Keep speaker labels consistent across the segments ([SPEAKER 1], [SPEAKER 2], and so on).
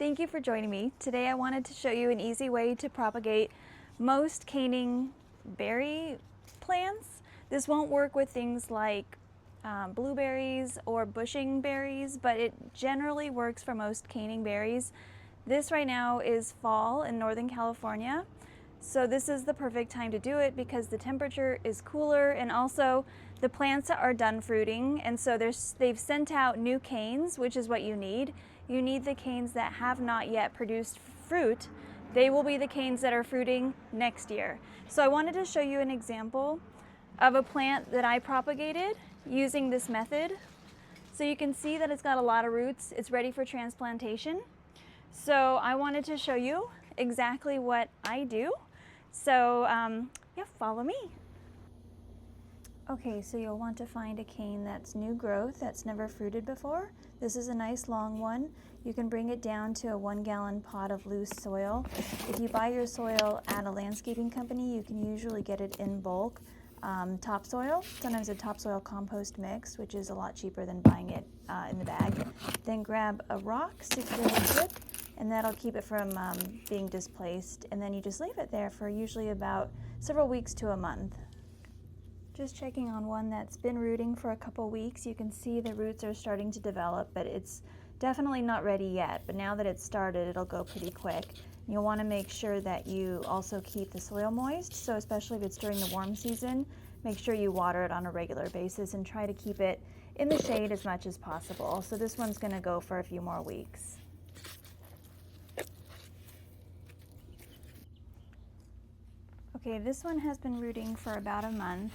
[SPEAKER 1] Thank you for joining me. Today I wanted to show you an easy way to propagate most caning berry plants. This won't work with things like blueberries or bushing berries, but it generally works for most caning berries. This right now is fall in Northern California, so this is the perfect time to do it because the temperature is cooler and also the plants are done fruiting, and so they've sent out new canes, which is what you need. You need the canes that have not yet produced fruit. They will be the canes that are fruiting next year. So I wanted to show you an example of a plant that I propagated using this method. So you can see that it's got a lot of roots. It's ready for transplantation. So I wanted to show you exactly what I do. So yeah, follow me. Okay, so you'll want to find a cane that's new growth, that's never fruited before. This is a nice long one. You can bring it down to a 1-gallon pot of loose soil. If you buy your soil at a landscaping company, you can usually get it in bulk. Topsoil, sometimes a topsoil compost mix, which is a lot cheaper than buying it in the bag. Then grab a rock, stick it into it, and that'll keep it from being displaced. And then you just leave it there for usually about several weeks to a month. Just checking on one that's been rooting for a couple weeks. You can see the roots are starting to develop, but it's definitely not ready yet. But now that it's started, it'll go pretty quick. You'll want to make sure that you also keep the soil moist. So especially if it's during the warm season, make sure you water it on a regular basis and try to keep it in the shade as much as possible. So this one's going to go for a few more weeks. Okay, this one has been rooting for about a month.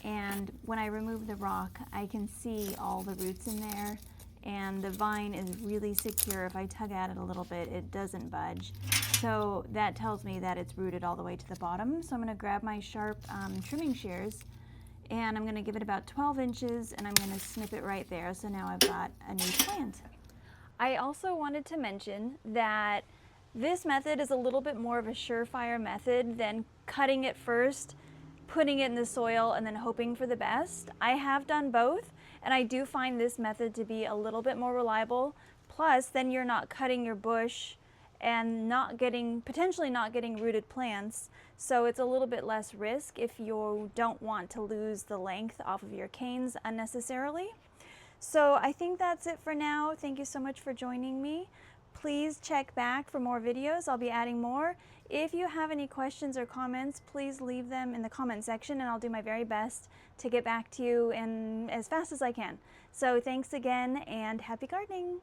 [SPEAKER 1] And when I remove the rock, I can see all the roots in there, and the vine is really secure. If I tug at it a little bit, it doesn't budge. So that tells me that it's rooted all the way to the bottom. So I'm going to grab my sharp trimming shears, and I'm going to give it about 12 inches, and I'm going to snip it right there. So now I've got a new plant. I also wanted to mention that this method is a little bit more of a surefire method than cutting it first, putting it in the soil, and then hoping for the best. I have done both, and I do find this method to be a little bit more reliable. Plus, then you're not cutting your bush and potentially not getting rooted plants, so it's a little bit less risk if you don't want to lose the length off of your canes unnecessarily. So I think that's it for now. Thank you so much for joining me. Please check back for more videos. I'll be adding more. If you have any questions or comments, please leave them in the comment section, and I'll do my very best to get back to you as fast as I can. So thanks again, and happy gardening.